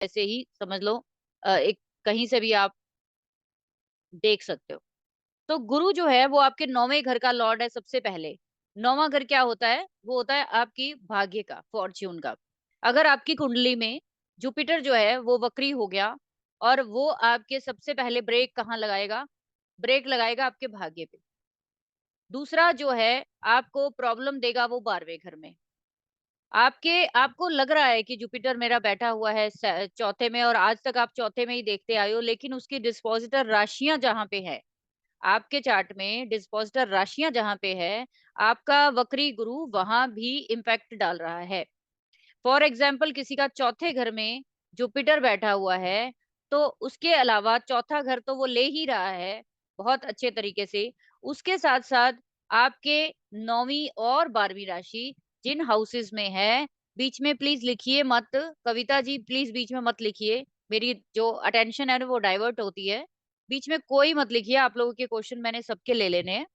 ऐसे ही समझ लो, एक कहीं से भी आप देख सकते हो। तो गुरु जो है वो आपके 9वें घर का लॉर्ड है सबसे पहले। 9वां घर क्या होता है? वो होता है आपकी भाग्य का, फॉर्च्यून का। अगर आपकी कुंडली में जुपिटर जो है वो वक्री हो गया और वो आपके सबसे पहले ब्रेक कहाँ लगाएगा? ब्रेक लगाएगा आपके भाग्य पे। दूसरा जो है आपको प्रॉब्लम देगा वो 12वें घर में। आपको लग रहा है कि जुपिटर मेरा बैठा हुआ है चौथे में, और आज तक आप चौथे में ही देखते आए हो, लेकिन उसकी डिस्पोजिटर राशियां जहां पे है, आपके चार्ट में डिस्पोजिटर राशियां जहां पे है, आपका वक्री गुरु वहां भी इम्पैक्ट डाल रहा है। फॉर एग्जाम्पल किसी का चौथे घर में जुपिटर बैठा हुआ है, तो उसके अलावा चौथा घर तो वो ले ही रहा है बहुत अच्छे तरीके से, उसके साथ साथ आपके 9वीं और 12वीं राशि जिन हाउसेस में है, बीच में प्लीज लिखिए मत, कविता जी प्लीज बीच में मत लिखिए, मेरी जो अटेंशन है ना वो डाइवर्ट होती है। बीच में कोई मत लिखिए, आप लोगों के क्वेश्चन मैंने सबके ले लेने हैं।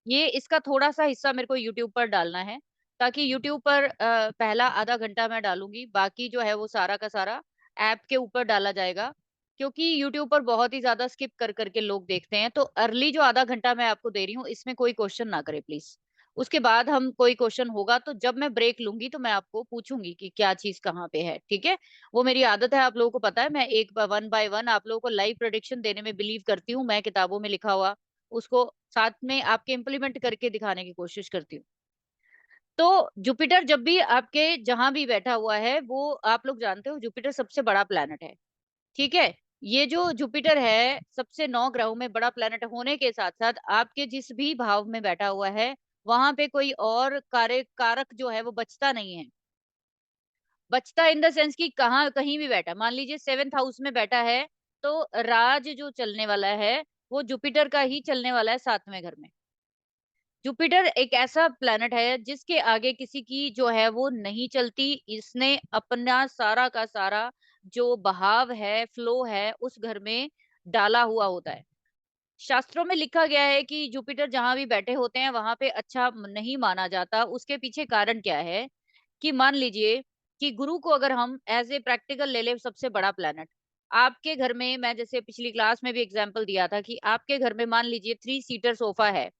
ये इसका थोड़ा सा हिस्सा मेरे को यूट्यूब पर डालना है, ताकि यूट्यूब पर पहला आधा घंटा मैं डालूंगी, बाकी जो है वो सारा का सारा ऐप के ऊपर डाला जाएगा। क्योंकि यूट्यूब पर बहुत ही ज्यादा स्किप कर करके लोग देखते हैं, तो अर्ली जो आधा घंटा मैं आपको दे रही हूँ इसमें कोई क्वेश्चन ना करे प्लीज। उसके बाद हम कोई क्वेश्चन होगा तो जब मैं ब्रेक लूंगी तो मैं आपको पूछूंगी कि क्या चीज कहाँ पे है, ठीक है? वो मेरी आदत है, आप लोगों को पता है, मैं एक वन बाय वन आप लोगों को लाइव प्रोडिक्शन देने में बिलीव करती हूँ। मैं किताबों में लिखा हुआ उसको साथ में आपके इम्प्लीमेंट करके दिखाने की कोशिश करती हूँ। तो जुपिटर जब भी आपके जहां भी बैठा हुआ है, वो आप लोग जानते हो जुपिटर सबसे बड़ा प्लेनेट है, ठीक है? ये जो जुपिटर है सबसे 9 ग्रहों में बड़ा प्लेनेट होने के साथ साथ आपके जिस भी भाव में बैठा हुआ है, वहां पे कोई और कार्य कारक जो है वो बचता नहीं है। बचता इन द सेंस कि कहाँ कहीं भी बैठा, मान लीजिए 7th हाउस में बैठा है, तो राज जो चलने वाला है वो जुपिटर का ही चलने वाला है 7वें घर में। जुपिटर एक ऐसा प्लेनेट है जिसके आगे किसी की जो है वो नहीं चलती। इसने अपना सारा का सारा जो बहाव है, फ्लो है, उस घर में डाला हुआ होता है। शास्त्रों में लिखा गया है कि जुपिटर जहां भी बैठे होते हैं वहां पे अच्छा नहीं माना जाता। उसके पीछे कारण क्या है? कि मान लीजिए कि गुरु को अगर हम एज ए प्रैक्टिकल ले ले, सबसे बड़ा प्लेनेट आपके घर में, मैं जैसे पिछली क्लास में भी एग्जांपल दिया था कि आपके घर में मान लीजिए 3 सीटर सोफा है,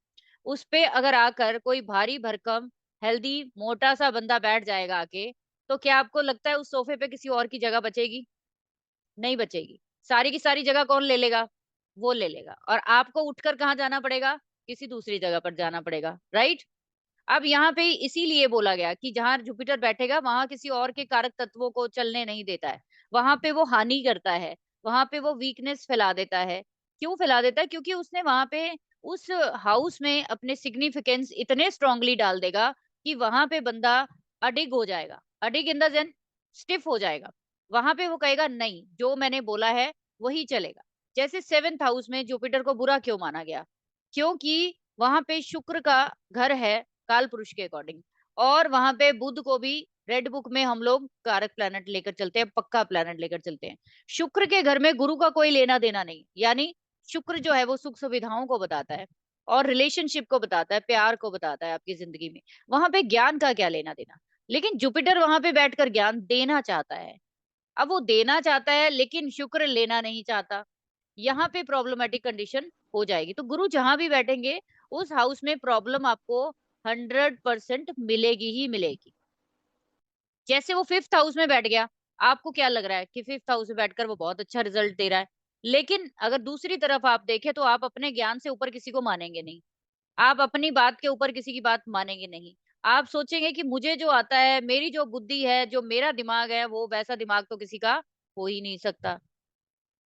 उस पे अगर आकर कोई भारी भरकम हेल्दी मोटा सा बंदा बैठ जाएगा आके, तो क्या आपको लगता है उस सोफे पे किसी और की जगह बचेगी? नहीं बचेगी। सारी की सारी जगह कौन ले लेगा? वो ले लेगा, और आपको उठकर कहाँ जाना पड़ेगा? किसी दूसरी जगह पर जाना पड़ेगा, राइट? अब यहाँ पे इसीलिए बोला गया कि जहां जुपिटर बैठेगा वहां किसी और के कारक तत्वों को चलने नहीं देता है। वहां पे वो हानि करता है, वहां पे वो वीकनेस फैला देता है। क्यों फैला देता है? क्योंकि उसने वहां पे उस हाउस में अपने सिग्निफिकेंस इतने स्ट्रांगली डाल देगा कि वहां पे बंदा अडिग हो जाएगा, अडिग इन द सेंस स्टिफ हो जाएगा। वहां पे वो कहेगा नहीं, जो मैंने बोला है वही चलेगा। जैसे 7th हाउस में जुपिटर को बुरा क्यों माना गया? क्योंकि वहां पे शुक्र का घर है काल पुरुष के अकॉर्डिंग, और वहां पे बुध को भी रेड बुक में हम लोग कारक प्लैनेट लेकर चलते हैं, पक्का प्लैनेट लेकर चलते हैं। शुक्र के घर में गुरु का कोई लेना देना नहीं, यानी शुक्र जो है वो सुख सुविधाओं को बताता है और रिलेशनशिप को बताता है, प्यार को बताता है आपकी जिंदगी में। वहां पे ज्ञान का क्या लेना देना? लेकिन जुपिटर वहां पे बैठकर ज्ञान देना चाहता है। अब वो देना चाहता है लेकिन शुक्र लेना नहीं चाहता। यहाँ पे प्रॉब्लमेटिक कंडीशन हो जाएगी। तो गुरु जहां भी बैठेंगे उस हाउस में प्रॉब्लम आपको 100% मिलेगी ही मिलेगी। जैसे वो 5th हाउस में बैठ गया, आपको क्या लग रहा है कि 5th हाउस में बैठकर वो बहुत अच्छा रिजल्ट दे रहा है, लेकिन अगर दूसरी तरफ आप देखें तो आप अपने ज्ञान से ऊपर किसी को मानेंगे नहीं, आप अपनी बात के ऊपर किसी की बात मानेंगे नहीं। आप सोचेंगे कि मुझे जो आता है, मेरी जो बुद्धि है, जो मेरा दिमाग है, वो वैसा दिमाग तो किसी का हो ही नहीं सकता।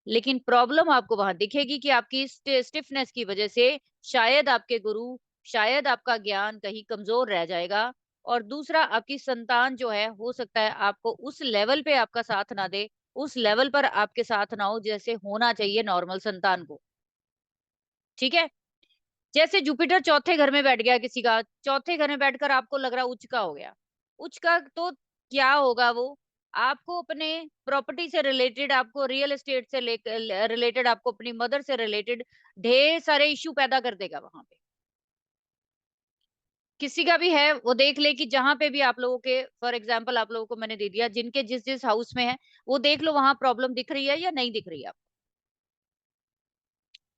लेकिन प्रॉब्लम आपको वहां दिखेगी कि आपकी स्टिफनेस की वजह से शायद आपके गुरु, शायद आपका ज्ञान कहीं कमजोर रह जाएगा। और दूसरा, आपकी संतान जो है हो सकता है आपको उस लेवल पे आपका साथ ना दे, उस लेवल पर आपके साथ ना हो जैसे होना चाहिए नॉर्मल संतान को, ठीक है? जैसे जुपिटर चौथे घर में बैठ गया किसी का, चौथे घर में बैठकर आपको लग रहा उच्च का हो गया, उच्च का तो क्या होगा वो? आपको अपने प्रॉपर्टी से रिलेटेड, आपको रियल एस्टेट से रिलेटेड, आपको अपनी मदर से रिलेटेड ढेर सारे इश्यू पैदा कर देगा वहां पे। किसी का भी है वो देख ले कि जहां पे भी आप लोगों के, फॉर एग्जांपल आप लोगों को मैंने दे दिया, जिनके जिस जिस हाउस में है वो देख लो वहां प्रॉब्लम दिख रही है या नहीं दिख रही है।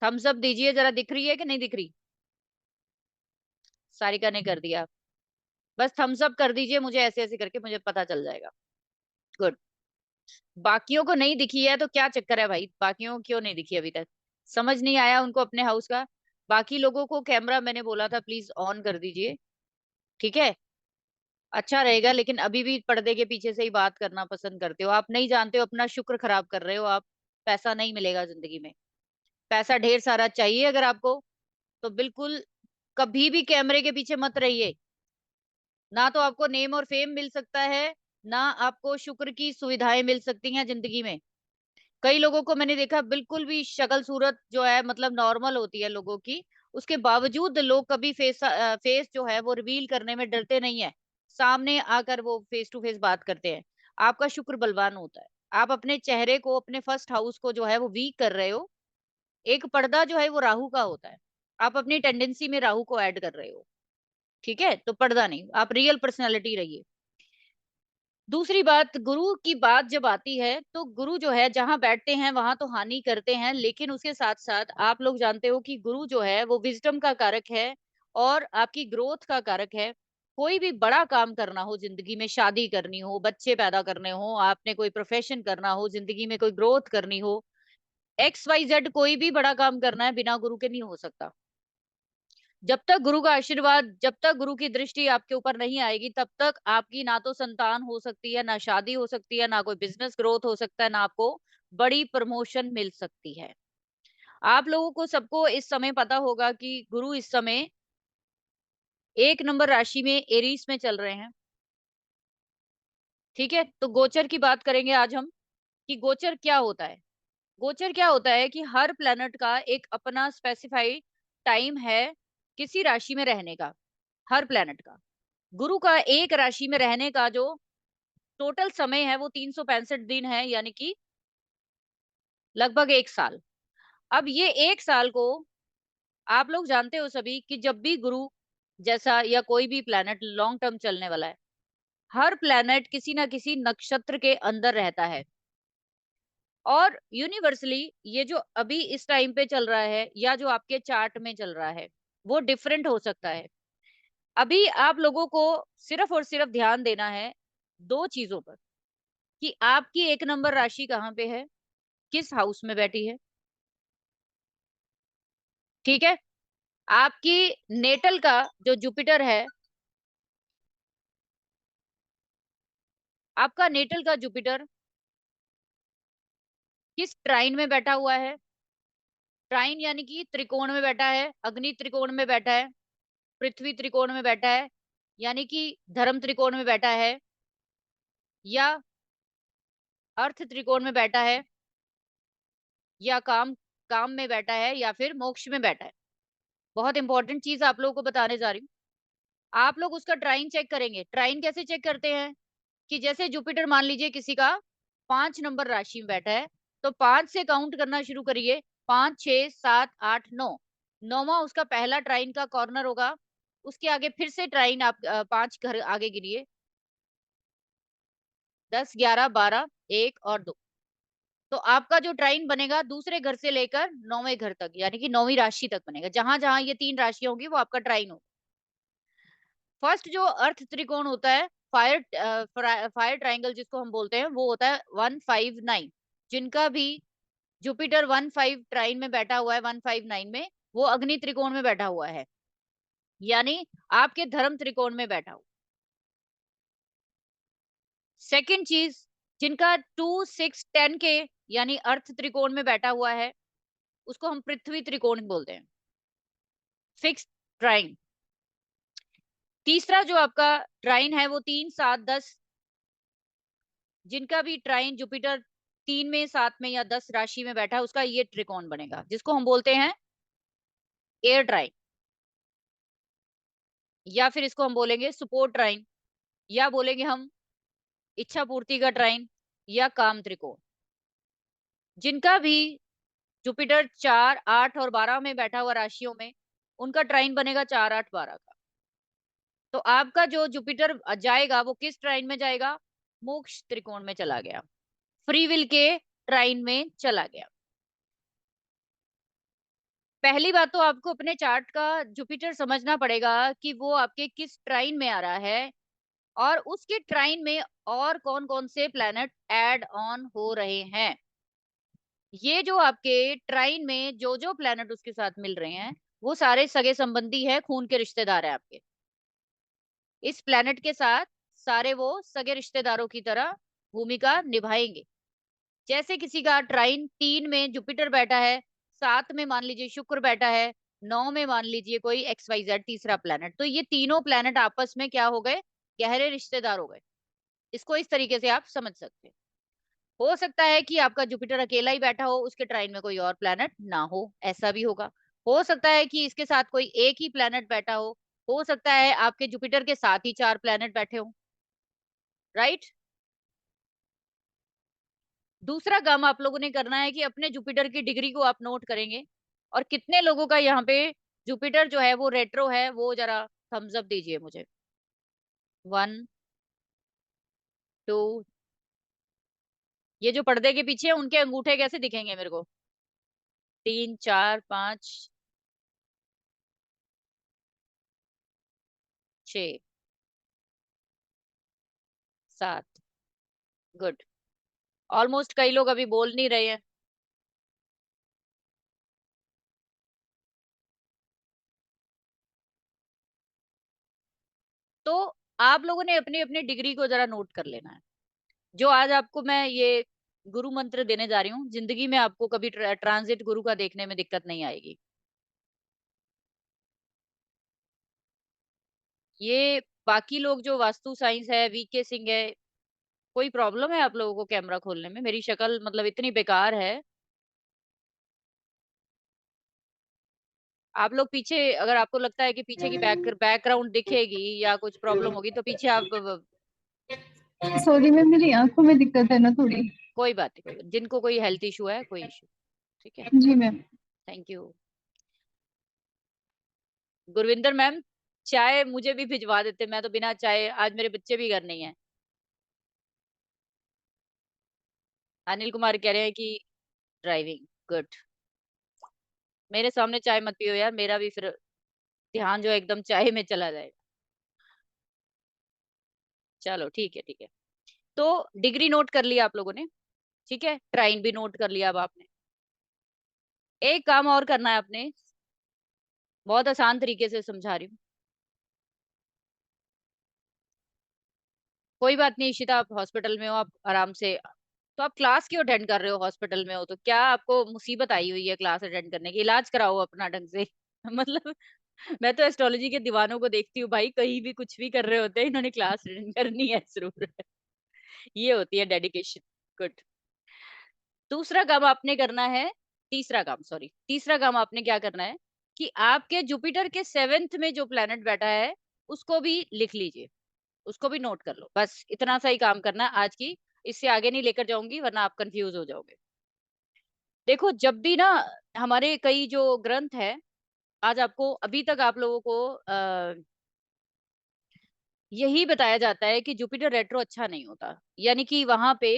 थम्स अप दीजिए जरा, दिख रही है कि नहीं दिख रही। सारिका ने कर दिया। बस थम्स अप कर दीजिए मुझे, ऐसे ऐसे करके मुझे पता चल जाएगा। गुड। बाकियों को नहीं दिखी है तो क्या चक्कर है भाई, बाकियों को क्यों नहीं दिखी अभी तक, समझ नहीं आया उनको अपने हाउस का। बाकी लोगों को कैमरा मैंने बोला था प्लीज ऑन कर दीजिए, ठीक है, अच्छा रहेगा। लेकिन अभी भी पर्दे के पीछे से ही बात करना पसंद करते हो, आप नहीं जानते हो, अपना शुक्र खराब कर रहे हो आप। पैसा नहीं मिलेगा जिंदगी में, पैसा ढेर सारा चाहिए अगर आपको, तो बिल्कुल कभी भी कैमरे के पीछे मत रहिए। ना तो आपको नेम और फेम मिल सकता है, ना आपको शुक्र की सुविधाएं मिल सकती हैं जिंदगी में। कई लोगों को मैंने देखा बिल्कुल भी शक्ल सूरत जो है मतलब नॉर्मल होती है लोगों की, उसके बावजूद लोग कभी फेस जो है वो रिवील करने में डरते नहीं है, सामने आकर वो फेस टू फेस बात करते हैं। आपका शुक्र बलवान होता है। आप अपने चेहरे को, अपने फर्स्ट हाउस को जो है वो वीक कर रहे हो। एक पर्दा जो है वो राहु का होता है, आप अपनी टेंडेंसी में राहु को ऐड कर रहे हो, ठीक है, तो पर्दा नहीं, आप रियल पर्सनैलिटी रहिए। दूसरी बात, गुरु की बात जब आती है तो गुरु जो है जहां बैठते हैं वहां तो हानि करते हैं, लेकिन उसके साथ साथ आप लोग जानते हो कि गुरु जो है वो विजडम का कारक है और आपकी ग्रोथ का कारक है। कोई भी बड़ा काम करना हो जिंदगी में, शादी करनी हो, बच्चे पैदा करने हो, आपने कोई प्रोफेशन करना हो, जिंदगी में कोई ग्रोथ करनी हो, XYZ कोई भी बड़ा काम करना है बिना गुरु के नहीं हो सकता। जब तक गुरु का आशीर्वाद, जब तक गुरु की दृष्टि आपके ऊपर नहीं आएगी, तब तक आपकी ना तो संतान हो सकती है, ना शादी हो सकती है, ना कोई बिजनेस ग्रोथ हो सकता है, ना आपको बड़ी प्रमोशन मिल सकती है। आप लोगों को सबको इस समय पता होगा कि गुरु इस समय 1 नंबर राशि में एरीज में चल रहे हैं, ठीक है। तो गोचर की बात करेंगे आज हम, कि गोचर क्या होता है। गोचर क्या होता है कि हर प्लेनेट का एक अपना स्पेसिफाइड टाइम है किसी राशि में रहने का, हर प्लेनेट का। गुरु का एक राशि में रहने का जो टोटल समय है वो 365 दिन है, यानी कि लगभग 1 साल। अब ये 1 साल को आप लोग जानते हो सभी कि जब भी गुरु जैसा या कोई भी प्लेनेट लॉन्ग टर्म चलने वाला है, हर प्लेनेट किसी ना किसी नक्षत्र के अंदर रहता है। और यूनिवर्सली ये जो अभी इस टाइम पे चल रहा है या जो आपके चार्ट में चल रहा है वो डिफरेंट हो सकता है। अभी आप लोगों को सिर्फ और सिर्फ ध्यान देना है दो चीजों पर, कि आपकी 1 नंबर राशि कहाँ पे है, किस हाउस में बैठी है, ठीक है। आपकी नेटल का जो जुपिटर है, आपका नेटल का जुपिटर किस ट्राइन में बैठा हुआ है। ट्राइन यानी कि त्रिकोण में बैठा है, अग्नि त्रिकोण में बैठा है, पृथ्वी त्रिकोण में बैठा है, यानी कि धर्म त्रिकोण में बैठा है, या अर्थ त्रिकोण में बैठा है, या काम काम में बैठा है, या फिर मोक्ष में बैठा है। बहुत इंपॉर्टेंट चीज आप लोगों को बताने जा रही हूँ। आप लोग उसका ट्राइन चेक करेंगे। ट्राइन कैसे चेक करते हैं, कि जैसे जुपिटर मान लीजिए किसी का 5 नंबर राशि में बैठा है, तो 5 से काउंट करना शुरू करिए। 5, 6, 7, 8, 9, नौवां उसका पहला ट्राइन का कॉर्नर होगा। उसके आगे फिर से ट्राइन आप 5 घर आगे गिनिए, 10, 11, 12, 1 और 2। तो आपका जो ट्राइन बनेगा दूसरे घर से लेकर 9वें घर तक, यानी कि 9वीं राशि तक बनेगा। जहां जहां ये 3 राशियां होंगी वो आपका ट्राइन होगा। फर्स्ट जो अर्थ त्रिकोण होता है, फायर ट्राइंगल जिसको हम बोलते हैं, वो होता है 159। जिनका भी जुपिटर 15 ट्राइन में बैठा हुआ है, 159 में, वो अग्नि त्रिकोण में बैठा हुआ है, यानी आपके धर्म त्रिकोण में बैठा हुआ। सेकंड चीज, जिनका 2, 6, 10 के यानी अर्थ त्रिकोण में बैठा हुआ है, उसको हम पृथ्वी त्रिकोण बोलते हैं, फिक्स ट्राइन। तीसरा जो आपका ट्राइन है वो 3, 7, 10, जिनका भी ट्राइन जुपिटर 3 में, 7 में या 10 राशि में बैठा है, उसका ये त्रिकोण बनेगा जिसको हम बोलते हैं एयर ट्राइन, या फिर इसको हम बोलेंगे सपोर्ट ट्राइन, या बोलेंगे हम इच्छा पूर्ति का ट्राइन, या काम त्रिकोण। जिनका भी जुपिटर 4, 8 और 12 में बैठा हुआ राशियों में, उनका ट्राइन बनेगा 4, 8, 12 का। तो आपका जो जुपिटर जाएगा वो किस ट्राइन में जाएगा? मोक्ष त्रिकोण में चला गया, फ्री विल के ट्राइन में चला गया। पहली बात तो आपको अपने चार्ट का जुपिटर समझना पड़ेगा कि वो आपके किस ट्राइन में आ रहा है, और उसके ट्राइन में और कौन कौन से प्लैनेट ऐड ऑन हो रहे हैं। ये जो आपके ट्राइन में जो जो प्लैनेट उसके साथ मिल रहे हैं, वो सारे सगे संबंधी है, खून के रिश्तेदार है आपके। इस प्लैनेट के साथ सारे वो सगे रिश्तेदारों की तरह भूमिका निभाएंगे। जैसे किसी का ट्राइन 3 में जुपिटर बैठा है, 7 में मान लीजिए शुक्र बैठा है, 9 में मान लीजिए कोई एक्स वाई जेड तीसरा प्लैनेट, तो ये तीनों प्लैनेट आपस में क्या हो गए? गहरे रिश्तेदार हो गए। इसको इस तरीके से आप समझ सकते हैं। हो सकता है कि आपका जुपिटर अकेला ही बैठा हो, उसके ट्राइन में कोई और प्लैनेट ना हो, ऐसा भी होगा। हो सकता है कि इसके साथ कोई एक ही प्लैनेट बैठा हो सकता है आपके जुपिटर के साथ ही 4 प्लैनेट बैठे हों, राइट? दूसरा काम आप लोगों ने करना है कि अपने जुपिटर की डिग्री को आप नोट करेंगे, और कितने लोगों का यहाँ पे जुपिटर जो है वो रेट्रो है, वो जरा थम्स अप दीजिए मुझे। 1, 2, ये जो पर्दे के पीछे है उनके अंगूठे कैसे दिखेंगे मेरे को? 3, 4, 5, 6, 7। गुड। ऑलमोस्ट कई लोग अभी बोल नहीं रहे हैं। तो आप लोगों ने अपनी अपनी डिग्री को जरा नोट कर लेना है। जो आज आपको मैं ये गुरु मंत्र देने जा रही हूँ, जिंदगी में आपको कभी ट्रांजिट गुरु का देखने में दिक्कत नहीं आएगी। ये बाकी लोग जो वास्तु साइंस है, वीके सिंह है, कोई प्रॉब्लम है आप लोगों को कैमरा खोलने में? मेरी शक्ल मतलब इतनी बेकार है। आप लोग पीछे, अगर आपको लगता है कि पीछे की बैकग्राउंड दिखेगी या कुछ प्रॉब्लम होगी, तो पीछे आप सॉरी मैम, मेरी आंखों में दिक्कत है ना थोड़ी। कोई बात नहीं, कोई बात, जिनको कोई हेल्थ इशू है, कोई इशू। ठीक है। जी ma'am. Thank you. Gurvinder ma'am, चाय मुझे भी भिजवा देते, मैं तो बिना चाय, आज मेरे बच्चे भी घर नहीं है। अनिल कुमार कह रहे हैं कि ड्राइविंग। गुड। मेरे सामने चाय मत पियो यार, मेरा भी फिर ध्यान जो एकदम चाय में चला जाएगा। चलो ठीक है, ठीक है। तो डिग्री नोट कर लिया आप लोगों ने, ठीक है, ट्राइन भी नोट कर लिया अब आपने। एक काम और करना है आपने, बहुत आसान तरीके से समझा रही हूँ। कोई बात नहीं इशिता, आप हॉस्पिटल में हो, आप आराम से, तो आप क्लास क्यों अटेंड कर रहे हो? हॉस्पिटल में हो तो क्या आपको मुसीबत आई हुई है क्लास अटेंड करने की? इलाज कराओ अपना ढंग से। मतलब मैं तो एस्ट्रोलॉजी के दीवानों को देखती हूँ भाई, कहीं भी कुछ भी कर रहे होते हैं, इन्होंने क्लास अटेंड करनी है जरूर। ये होती है डेडिकेशन। गुड। दूसरा काम आपने करना है, तीसरा काम, सॉरी, तीसरा काम आपने क्या करना है कि आपके जुपिटर के 7th में जो प्लेनेट बैठा है उसको भी लिख लीजिए, उसको भी नोट कर लो। बस इतना सा ही काम करना है आज की, इससे आगे नहीं लेकर जाऊंगी वरना आप कंफ्यूज हो जाओगे। देखो, जब भी ना हमारे कई जो ग्रंथ है, आज आपको अभी तक आप लोगों को यही बताया जाता है कि जुपिटर रेट्रो अच्छा नहीं होता, यानी कि वहां पे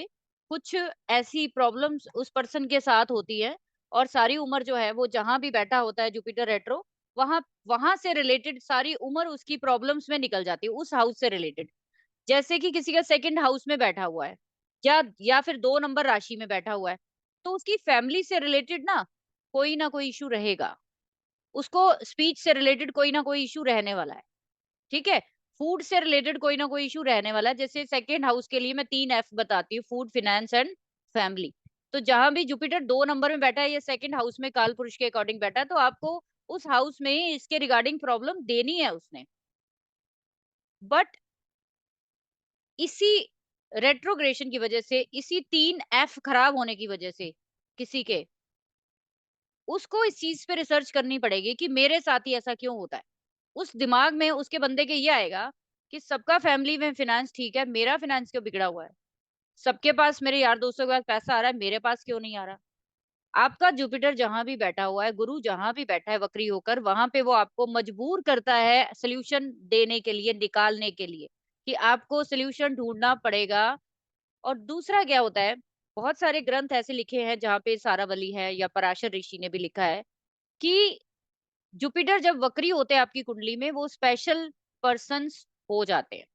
कुछ ऐसी प्रॉब्लम्स उस पर्सन के साथ होती है, और सारी उम्र जो है वो जहां भी बैठा होता है जुपिटर रेट्रो, वहां वहां से रिलेटेड सारी उम्र उसकी प्रॉब्लम्स में निकल जाती है, उस हाउस से रिलेटेड। जैसे कि किसी का 2nd हाउस में बैठा हुआ है, या फिर 2 नंबर राशि में बैठा हुआ है, तो उसकी फैमिली से रिलेटेड ना कोई इशू रहेगा, उसको स्पीच से रिलेटेड कोई ना कोई इशू रहने वाला है। ठीक है। फूड से रिलेटेड कोई ना कोई इशू रहने वाला है। जैसे 2nd हाउस के लिए मैं 3 F बताती हूँ, फूड, फिनेंस एंड फैमिली। तो जहां भी जुपिटर 2 नंबर में बैठा है या 2nd हाउस में काल पुरुष के अकॉर्डिंग बैठा है, तो आपको उस हाउस में इसके रिगार्डिंग प्रॉब्लम देनी है उसने। बट इसी रेट्रोग्रेशन की वजह से, इसी 3 F खराब होने की वजह से किसी के, उसको इस चीज पे रिसर्च करनी पड़ेगी कि मेरे साथ ही ऐसा क्यों होता है। उस दिमाग में उसके बंदे के ये आएगा कि सबका फैमिली में फिनेंस ठीक है, मेरा फिनेंस क्यों बिगड़ा हुआ है? सबके पास, मेरे यार दोस्तों के पास पैसा आ रहा है, मेरे पास क्यों नहीं आ रहा? आपका जुपिटर जहां भी बैठा हुआ है, गुरु जहां भी बैठा है वक्री होकर, वहां पे वो आपको मजबूर करता है सोल्यूशन देने के लिए, निकालने के लिए, कि आपको सोल्यूशन ढूंढना पड़ेगा। और दूसरा क्या होता है, बहुत सारे ग्रंथ ऐसे लिखे हैं जहाँ पे सारावली है या पराशर ऋषि ने भी लिखा है कि जुपिटर जब वक्री होते हैं आपकी कुंडली में, वो स्पेशल पर्सन्स हो जाते हैं।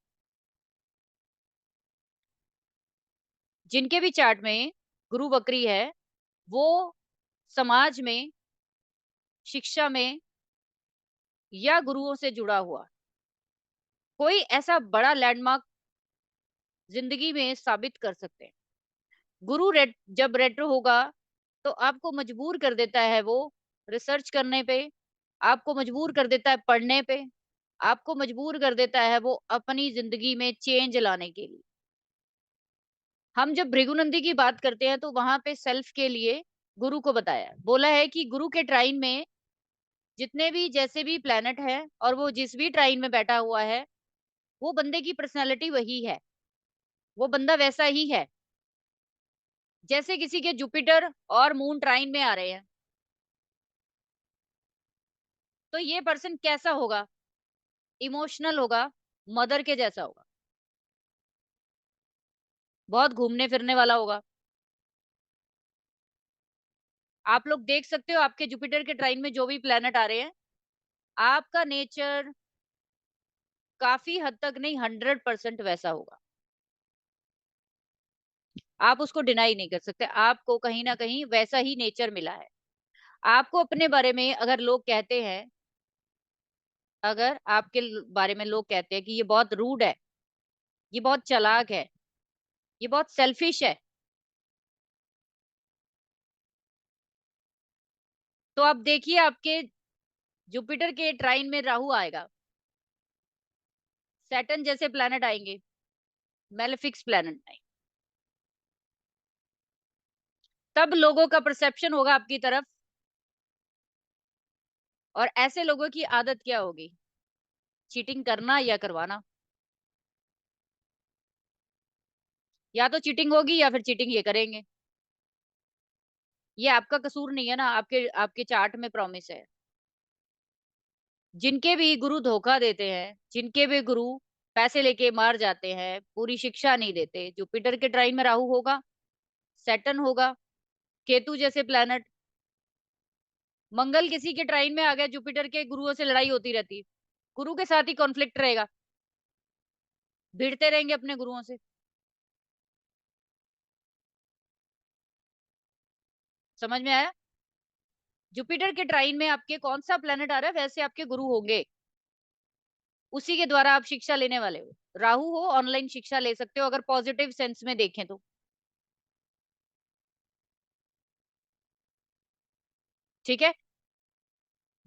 जिनके भी चार्ट में गुरु वक्री है, वो समाज में, शिक्षा में या गुरुओं से जुड़ा हुआ कोई ऐसा बड़ा लैंडमार्क जिंदगी में साबित कर सकते हैं। गुरु जब रेट्रो होगा तो आपको मजबूर कर देता है वो रिसर्च करने पे, आपको मजबूर कर देता है पढ़ने पे, आपको मजबूर कर देता है वो अपनी जिंदगी में चेंज लाने के लिए। हम जब भृगुनंदी की बात करते हैं तो वहां पे सेल्फ के लिए गुरु को बताया, बोला है कि गुरु के ट्राइन में जितने भी जैसे भी प्लेनेट है और वो जिस भी ट्राइन में बैठा हुआ है, वो बंदे की पर्सनैलिटी वही है, वो बंदा वैसा ही है। जैसे किसी के जुपिटर और मून ट्राइन में आ रहे हैं, तो ये पर्सन कैसा होगा? इमोशनल होगा, मदर के जैसा होगा, बहुत घूमने फिरने वाला होगा। आप लोग देख सकते हो आपके जुपिटर के ट्राइन में जो भी प्लेनेट आ रहे हैं, आपका नेचर काफी हद तक नहीं, 100% वैसा होगा। आप उसको डिनाई नहीं कर सकते, आपको कहीं ना कहीं वैसा ही नेचर मिला है। आपको अपने बारे में अगर लोग कहते हैं, अगर आपके बारे में लोग कहते हैं कि ये बहुत रूड है, ये बहुत चालाक है, ये बहुत सेल्फिश है, तो आप देखिए आपके जुपिटर के ट्राइन में राहु आएगा, सैटर्न जैसे प्लैनेट आएंगे, मेलेफिक्स प्लैनेट आएंगे, तब लोगों का परसेप्शन होगा आपकी तरफ। और ऐसे लोगों की आदत क्या होगी? चीटिंग करना या करवाना। या तो चीटिंग होगी या फिर चीटिंग ये करेंगे। ये आपका कसूर नहीं है ना, आपके आपके चार्ट में प्रॉमिस है। जिनके भी गुरु धोखा देते हैं, जिनके भी गुरु पैसे लेके मार जाते हैं, पूरी शिक्षा नहीं देते, जुपिटर के ट्राइन में राहु होगा, सैटर्न होगा, केतु जैसे प्लैनेट, मंगल किसी के ट्राइन में आ गया, जुपिटर के गुरुओं से लड़ाई होती रहती है, गुरु के साथ ही कॉन्फ्लिक्ट रहेगा, भिड़ते रहेंगे अपने गुरुओं से। समझ में आया? जुपिटर के ट्राइन में आपके कौन सा प्लेनेट आ रहा है, वैसे आपके गुरु होंगे, उसी के द्वारा आप शिक्षा लेने वाले हो। राहु हो, ऑनलाइन शिक्षा ले सकते हो अगर पॉजिटिव सेंस में देखें तो। ठीक है।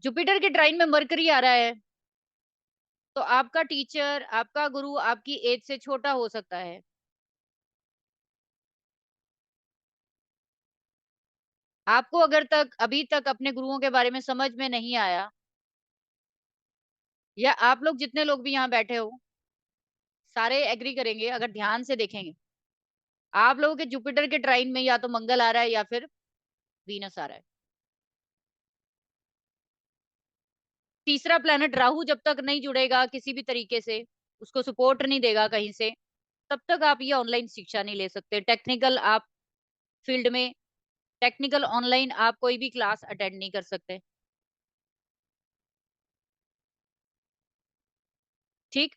जुपिटर के ट्राइन में मरकरी आ रहा है, तो आपका टीचर, आपका गुरु आपकी एज से छोटा हो सकता है। आपको अगर तक अभी तक अपने गुरुओं के बारे में समझ में नहीं आया, या आप लोग जितने लोग भी यहाँ बैठे हो सारे एग्री करेंगे अगर ध्यान से देखेंगे, आप लोगों के जुपिटर के ट्राइन में या तो मंगल आ रहा है या फिर वीनस आ रहा है। तीसरा प्लेनेट राहु जब तक नहीं जुड़ेगा किसी भी तरीके से, उसको सपोर्ट नहीं देगा कहीं से, तब तक आप ये ऑनलाइन शिक्षा नहीं ले सकते। टेक्निकल आप फील्ड में, टेक्निकल ऑनलाइन आप कोई भी क्लास अटेंड नहीं कर सकते। ठीक।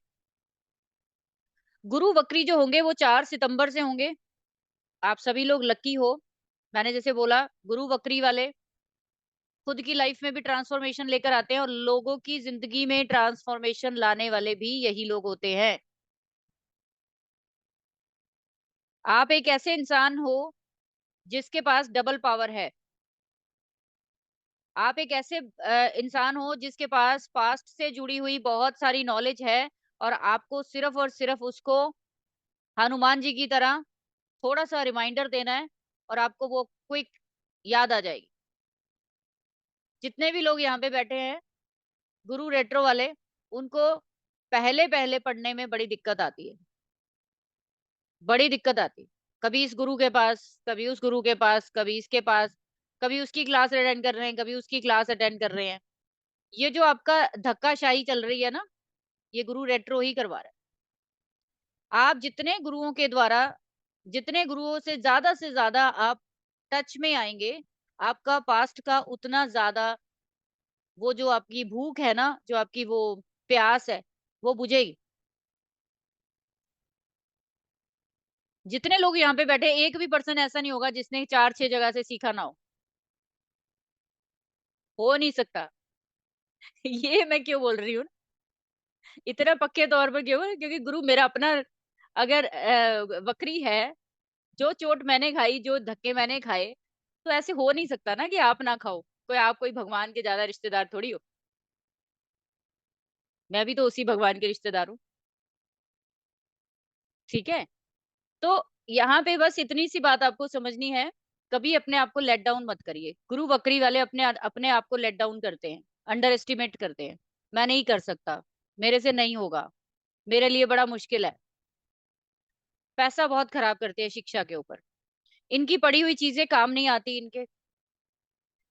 गुरु वक्री जो होंगे वो 4 सितंबर से होंगे। आप सभी लोग लकी हो। मैंने जैसे बोला, गुरु वक्री वाले खुद की लाइफ में भी ट्रांसफॉर्मेशन लेकर आते हैं, और लोगों की जिंदगी में ट्रांसफॉर्मेशन लाने वाले भी यही लोग होते हैं। आप एक ऐसे इंसान हो जिसके पास डबल पावर है। आप एक ऐसे इंसान हो जिसके पास पास्ट से जुड़ी हुई बहुत सारी नॉलेज है, और आपको सिर्फ और सिर्फ उसको हनुमान जी की तरह थोड़ा सा रिमाइंडर देना है, और आपको वो क्विक याद आ जाएगी। जितने भी लोग यहाँ पे बैठे हैं गुरु रेट्रो वाले, उनको पहले पहले पढ़ने में बड़ी दिक्कत आती है, बड़ी दिक्कत आती है। कभी इस गुरु के पास, कभी उस गुरु के पास, कभी इसके पास, कभी उसकी क्लास अटेंड कर रहे हैं, कभी उसकी क्लास अटेंड कर रहे हैं। ये जो आपका धक्काशाही चल रही है ना, ये गुरु रेट्रो ही करवा रहा है। आप जितने गुरुओं के द्वारा, जितने गुरुओं से ज्यादा आप टच में आएंगे, आपका पास्ट का उतना ज्यादा, वो जो आपकी भूख है ना, जो आपकी वो प्यास है, वो बुझेगी। जितने लोग यहाँ पे बैठे, एक भी पर्सन ऐसा नहीं होगा जिसने 4-6 जगह से सीखा ना हो नहीं सकता। ये मैं क्यों बोल रही हूँ, इतना पक्के तौर पर क्यों, क्योंकि गुरु मेरा अपना, अगर वक्री है, जो चोट मैंने खाई, जो धक्के मैंने खाए, तो ऐसे हो नहीं सकता ना कि आप ना खाओ। कोई आप कोई भगवान के ज्यादा रिश्तेदार थोड़ी हो, मैं भी तो उसी भगवान के रिश्तेदार हूँ। ठीक है, तो यहाँ पे बस इतनी सी बात आपको समझनी है। कभी अपने आप को लेट डाउन मत करिए। गुरु बकरी वाले अपने अपने आप को लेट डाउन करते हैं, अंडर एस्टिमेट करते हैं। मैं नहीं कर सकता, मेरे से नहीं होगा, मेरे लिए बड़ा मुश्किल है। पैसा बहुत खराब करते हैं शिक्षा के ऊपर। इनकी पढ़ी हुई चीजें काम नहीं आती इनके।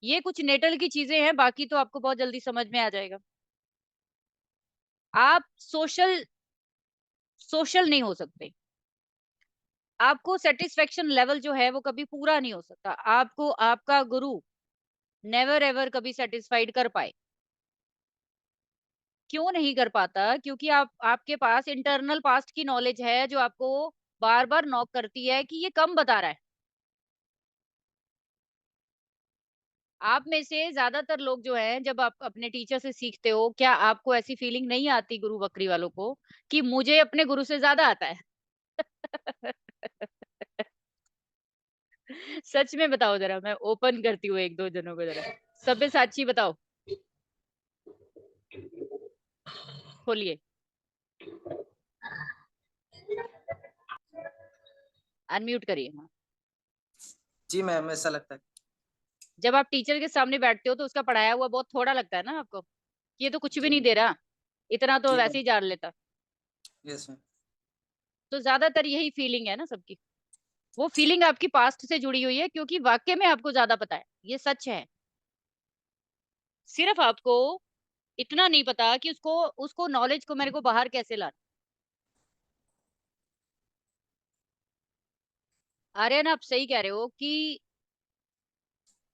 ये कुछ नेटल की चीजें हैं, बाकी तो आपको बहुत जल्दी समझ में आ जाएगा। आप सोशल सोशल नहीं हो सकते। आपको सेटिस्फेक्शन लेवल जो है वो कभी पूरा नहीं हो सकता। आपको आपका गुरु नेवर एवर कभी सेटिस्फाइड कर पाए। क्यों नहीं कर पाता? क्योंकि आप, आपके पास इंटरनल पास्ट की नॉलेज है जो आपको बार बार नॉक करती है कि ये कम बता रहा है। आप में से ज्यादातर लोग जो हैं, जब आप अपने टीचर से सीखते हो, क्या आपको ऐसी फीलिंग नहीं आती गुरु बकरी वालों को कि मुझे अपने गुरु से ज्यादा आता है? सच में बताओ जरा, मैं ओपन करती हूँ एक दो जनों को जरा। सब्यसाची बताओ, खोलिए, अनम्यूट करिए। हाँ। जी मैम, ऐसा लगता है। जब आप टीचर के सामने बैठते हो तो उसका पढ़ाया हुआ बहुत थोड़ा लगता है ना आपको, कि ये तो कुछ भी जी नहीं दे रहा, इतना तो जी वैसे मैम। ही जान लेता। Yes ma'am. तो ज्यादातर यही फीलिंग है ना सबकी। वो फीलिंग आपकी पास्ट से जुड़ी हुई है, क्योंकि वाक्य में आपको ज्यादा पता है, ये सच है। सिर्फ आपको इतना नहीं पता कि उसको उसको नॉलेज को मेरे को बाहर कैसे लाना। आर्यन, आप सही कह रहे हो कि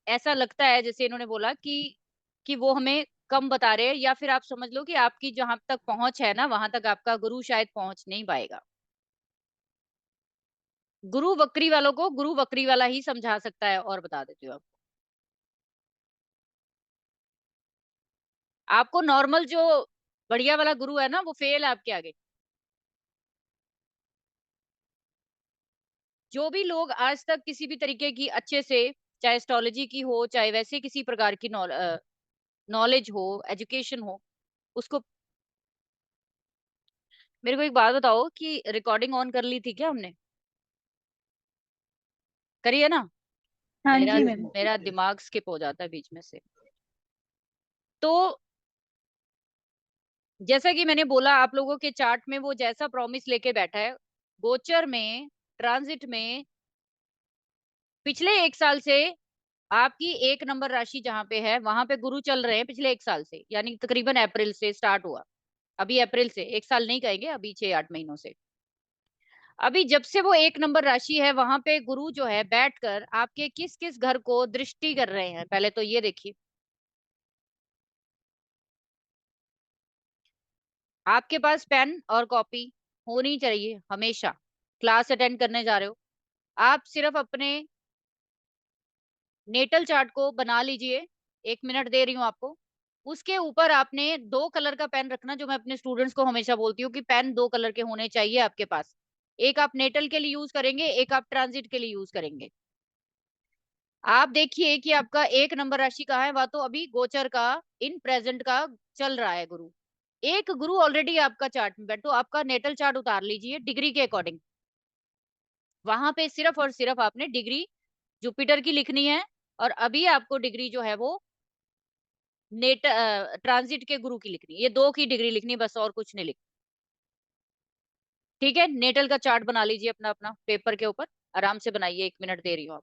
ऐसा लगता है जैसे इन्होंने बोला कि वो हमें कम बता रहे हैं, या फिर आप समझ लो कि आपकी जहां तक पहुंच है ना, वहां तक आपका गुरु शायद पहुंच नहीं पाएगा। गुरु बकरी वालों को गुरु बकरी वाला ही समझा सकता है। और बता देती हूँ आपको नॉर्मल जो बढ़िया वाला गुरु है ना, वो फेल है आपके आगे। जो भी लोग आज तक किसी भी तरीके की अच्छे से, चाहे एस्ट्रोलॉजी की हो, चाहे वैसे किसी प्रकार की नॉलेज हो, एजुकेशन हो, उसको, मेरे को एक बात बताओ कि रिकॉर्डिंग ऑन कर ली थी क्या हमने? करी है ना? हाँ मेरा जी मैम। मेरा दिमाग स्किप हो जाता है बीच में से। तो जैसा कि मैंने बोला, आप लोगों के चार्ट में वो जैसा प्रॉमिस लेके बैठा है, गोचर में, ट्रांजिट में, पिछले 1 साल से आपकी 1 नंबर राशि जहां पे है, वहां पे गुरु चल रहे हैं पिछले 1 साल से, यानी तकरीबन अप्रैल से स्टार्ट हुआ। अभी अप्रैल से, 1 साल नहीं कहेंगे, अभी 6-8 महीनों से। अभी जब से वो 1 नंबर राशि है, वहां पे गुरु जो है बैठकर आपके किस किस घर को दृष्टि कर रहे हैं, पहले तो ये देखिए। आपके पास पेन और कॉपी होनी चाहिए हमेशा। क्लास अटेंड करने जा रहे हो, आप सिर्फ अपने नेटल चार्ट को बना लीजिए। 1 मिनट दे रही हूँ आपको। उसके ऊपर आपने 2 कलर का पेन रखना, जो मैं अपने स्टूडेंट्स को हमेशा बोलती हूँ कि पेन 2 कलर के होने चाहिए आपके पास। एक आप नेटल के लिए यूज करेंगे, एक आप ट्रांजिट के लिए यूज करेंगे। आप देखिए कि आपका 1 नंबर राशि कहाँ है, वह तो अभी गोचर का, इन प्रेजेंट का चल रहा है गुरु। एक गुरु ऑलरेडी आपका चार्ट में बैठो, आपका नेटल चार्ट उतार लीजिए डिग्री के अकॉर्डिंग। वहां पे सिर्फ और सिर्फ आपने डिग्री जुपिटर की लिखनी है, और अभी आपको डिग्री जो है वो नेट ट्रांजिट के गुरु की लिखनी है। ये दो की डिग्री लिखनी, बस और कुछ नहीं लिखनी। ठीक है, नेटल का चार्ट बना लीजिए अपना अपना पेपर के ऊपर, आराम से बनाइए, 1 मिनट दे रही हूँ आप।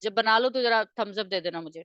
जब बना लो तो ज़रा थम्स अप दे देना मुझे।